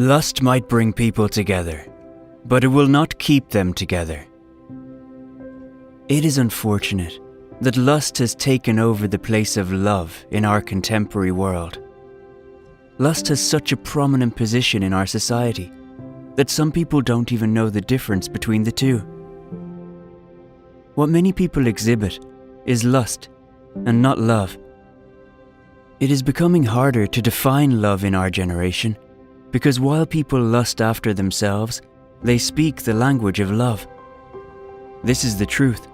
Lust might bring people together, but it will not keep them together. It is unfortunate that lust has taken over the place of love in our contemporary world. Lust has such a prominent position in our society that some people don't even know the difference between the two. What many people exhibit is lust and not love. It is becoming harder to define love in our generation because while people lust after themselves, they speak the language of love. This is the truth.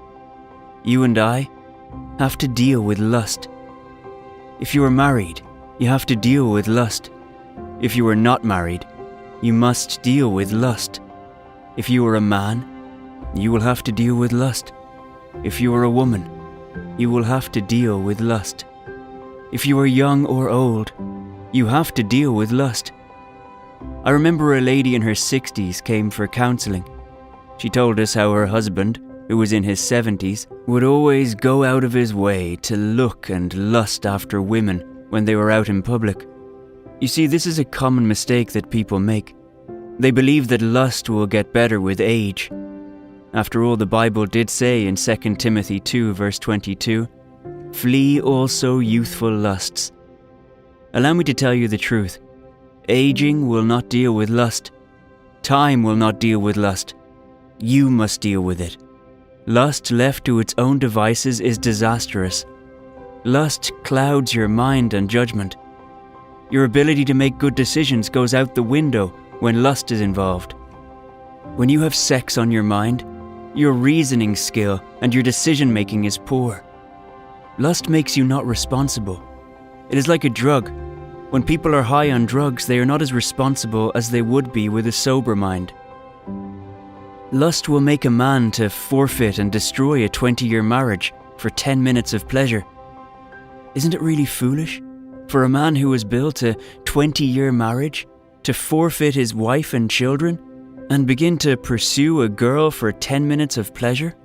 You and I have to deal with lust. If you are married, you have to deal with lust. If you are not married, you must deal with lust. If you are a man, you will have to deal with lust. If you are a woman, you will have to deal with lust. If you are young or old, you have to deal with lust. I remember a lady in her 60s came for counselling. She told us how her husband, who was in his 70s, would always go out of his way to look and lust after women when they were out in public. You see, this is a common mistake that people make. They believe that lust will get better with age. After all, the Bible did say in 2 Timothy 2 verse 22, "Flee also youthful lusts." Allow me to tell you the truth. Aging will not deal with lust. Time will not deal with lust. You must deal with it. Lust left to its own devices is disastrous. Lust clouds your mind and judgment. Your ability to make good decisions goes out the window when lust is involved. When you have sex on your mind, your reasoning skill and your decision-making is poor. Lust makes you not responsible. It is like a drug. When people are high on drugs, they are not as responsible as they would be with a sober mind. Lust will make a man to forfeit and destroy a 20-year marriage for 10 minutes of pleasure. Isn't it really foolish for a man who has built a 20-year marriage to forfeit his wife and children and begin to pursue a girl for 10 minutes of pleasure?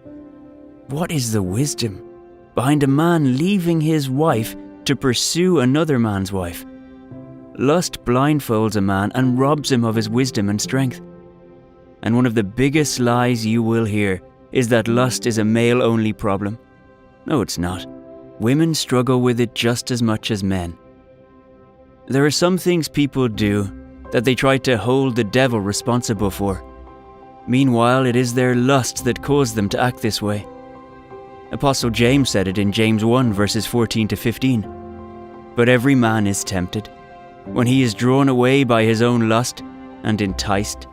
What is the wisdom behind a man leaving his wife to pursue another man's wife? Lust blindfolds a man and robs him of his wisdom and strength. And one of the biggest lies you will hear is that lust is a male-only problem. No, it's not. Women struggle with it just as much as men. There are some things people do that they try to hold the devil responsible for. Meanwhile, it is their lust that caused them to act this way. Apostle James said it in James 1 verses 14 to 15. "But every man is tempted, when he is drawn away by his own lust, and enticed.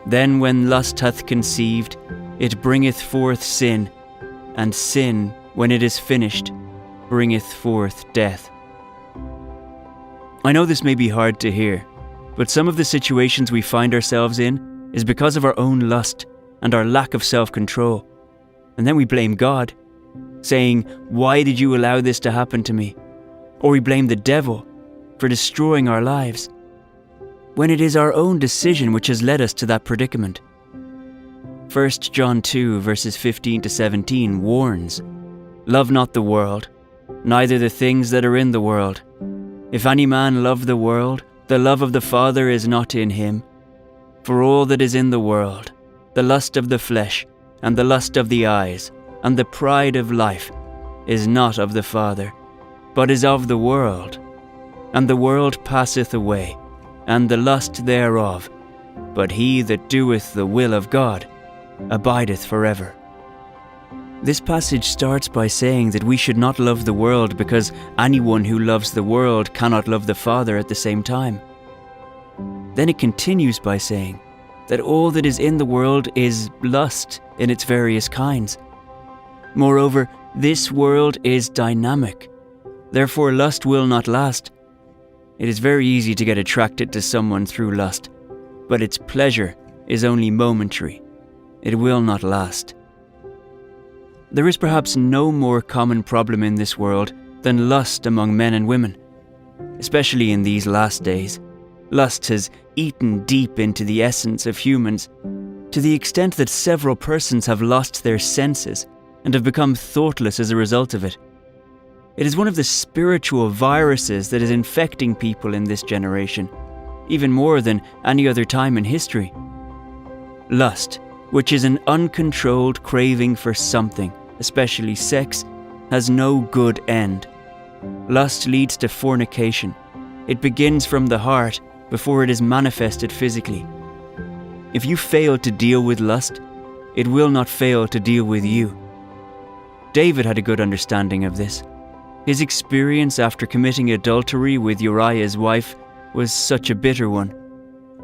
Then when lust hath conceived, it bringeth forth sin, and sin, when it is finished, bringeth forth death." I know this may be hard to hear, but some of the situations we find ourselves in is because of our own lust and our lack of self-control. And then we blame God, saying, "Why did you allow this to happen to me?" Or we blame the devil for destroying our lives, when it is our own decision which has led us to that predicament. 1 John 2 verses 15 to 17 warns, "Love not the world, neither the things that are in the world. If any man love the world, the love of the Father is not in him. For all that is in the world, the lust of the flesh, and the lust of the eyes, and the pride of life, is not of the Father, but is of the world. And the world passeth away, and the lust thereof, but he that doeth the will of God abideth forever." This passage starts by saying that we should not love the world because anyone who loves the world cannot love the Father at the same time. Then it continues by saying that all that is in the world is lust in its various kinds. Moreover, this world is dynamic. Therefore, lust will not last. It is very easy to get attracted to someone through lust, but its pleasure is only momentary. It will not last. There is perhaps no more common problem in this world than lust among men and women. Especially in these last days, lust has eaten deep into the essence of humans, to the extent that several persons have lost their senses and have become thoughtless as a result of it. It is one of the spiritual viruses that is infecting people in this generation. even more than any other time in history. Lust, which is an uncontrolled craving for something, especially sex, has no good end. Lust leads to fornication. It begins from the heart before it is manifested physically. If you fail to deal with lust, it will not fail to deal with you. David had a good understanding of this. His experience after committing adultery with Uriah's wife was such a bitter one.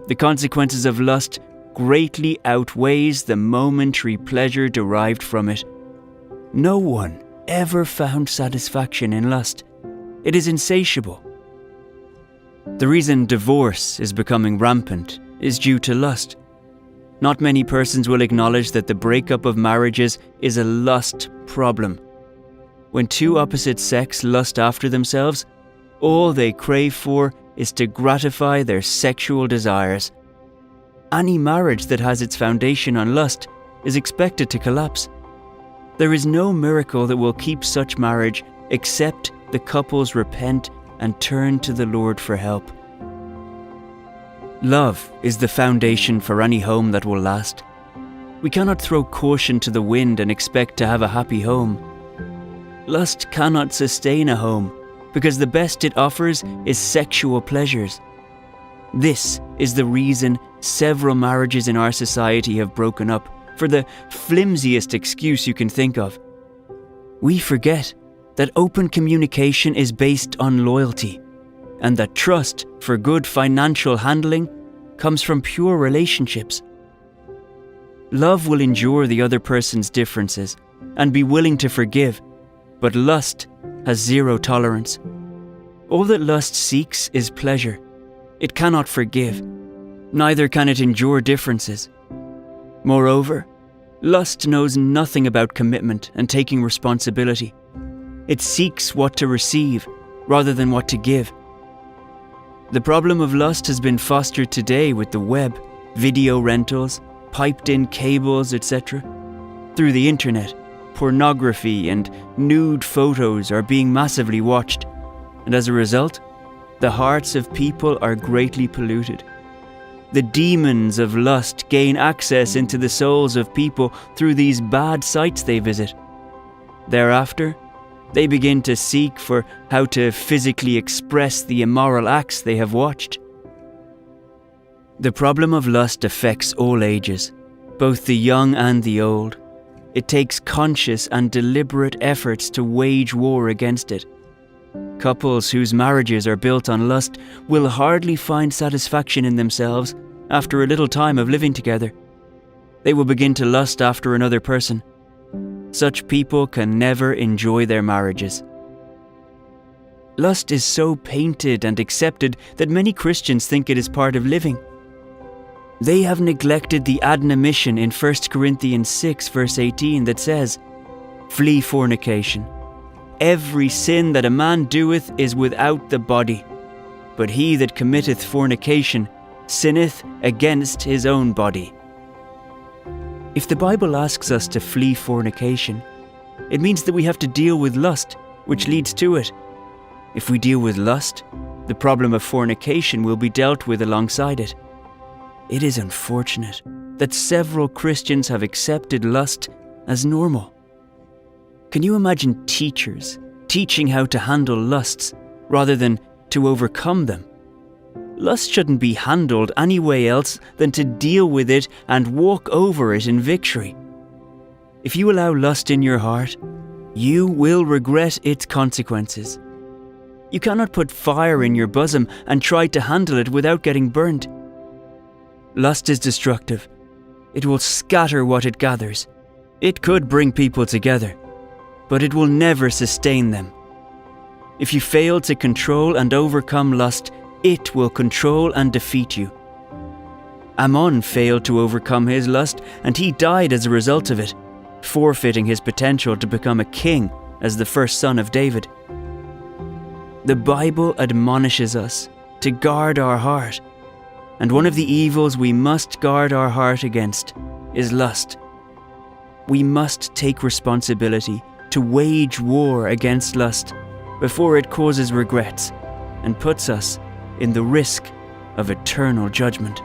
The consequences of lust greatly outweighs the momentary pleasure derived from it. No one ever found satisfaction in lust. It is insatiable. The reason divorce is becoming rampant is due to lust. Not many persons will acknowledge that the breakup of marriages is a lust problem. When two opposite sex lust after themselves, all they crave for is to gratify their sexual desires. Any marriage that has its foundation on lust is expected to collapse. There is no miracle that will keep such marriage except the couples repent and turn to the Lord for help. Love is the foundation for any home that will last. We cannot throw caution to the wind and expect to have a happy home. Lust cannot sustain a home because the best it offers is sexual pleasures. This is the reason several marriages in our society have broken up, for the flimsiest excuse you can think of. We forget that open communication is based on loyalty, and that trust for good financial handling comes from pure relationships. Love will endure the other person's differences and be willing to forgive, but lust has zero tolerance. All that lust seeks is pleasure. It cannot forgive, neither can it endure differences. Moreover, lust knows nothing about commitment and taking responsibility. It seeks what to receive rather than what to give. The problem of lust has been fostered today with the web, video rentals, piped-in cables, etc. Through the internet, pornography and nude photos are being massively watched, and as a result, the hearts of people are greatly polluted. The demons of lust gain access into the souls of people through these bad sites they visit. Thereafter, they begin to seek for how to physically express the immoral acts they have watched. The problem of lust affects all ages, both the young and the old. It takes conscious and deliberate efforts to wage war against it. Couples whose marriages are built on lust will hardly find satisfaction in themselves after a little time of living together. They will begin to lust after another person. Such people can never enjoy their marriages. Lust is so painted and accepted that many Christians think it is part of living. They have neglected the admonition in 1 Corinthians 6 verse 18 that says, "Flee fornication. Every sin that a man doeth is without the body, but he that committeth fornication sinneth against his own body." If the Bible asks us to flee fornication, it means that we have to deal with lust, which leads to it. If we deal with lust, the problem of fornication will be dealt with alongside it. It is unfortunate that several Christians have accepted lust as normal. Can you imagine teachers teaching how to handle lusts rather than to overcome them? Lust shouldn't be handled any way else than to deal with it and walk over it in victory. If you allow lust in your heart, you will regret its consequences. You cannot put fire in your bosom and try to handle it without getting burnt. Lust is destructive. It will scatter what it gathers. It could bring people together, but it will never sustain them. If you fail to control and overcome lust, it will control and defeat you. Ammon failed to overcome his lust, and he died as a result of it, forfeiting his potential to become a king as the first son of David. The Bible admonishes us to guard our heart, and one of the evils we must guard our heart against is lust. We must take responsibility to wage war against lust before it causes regrets and puts us in the risk of eternal judgment.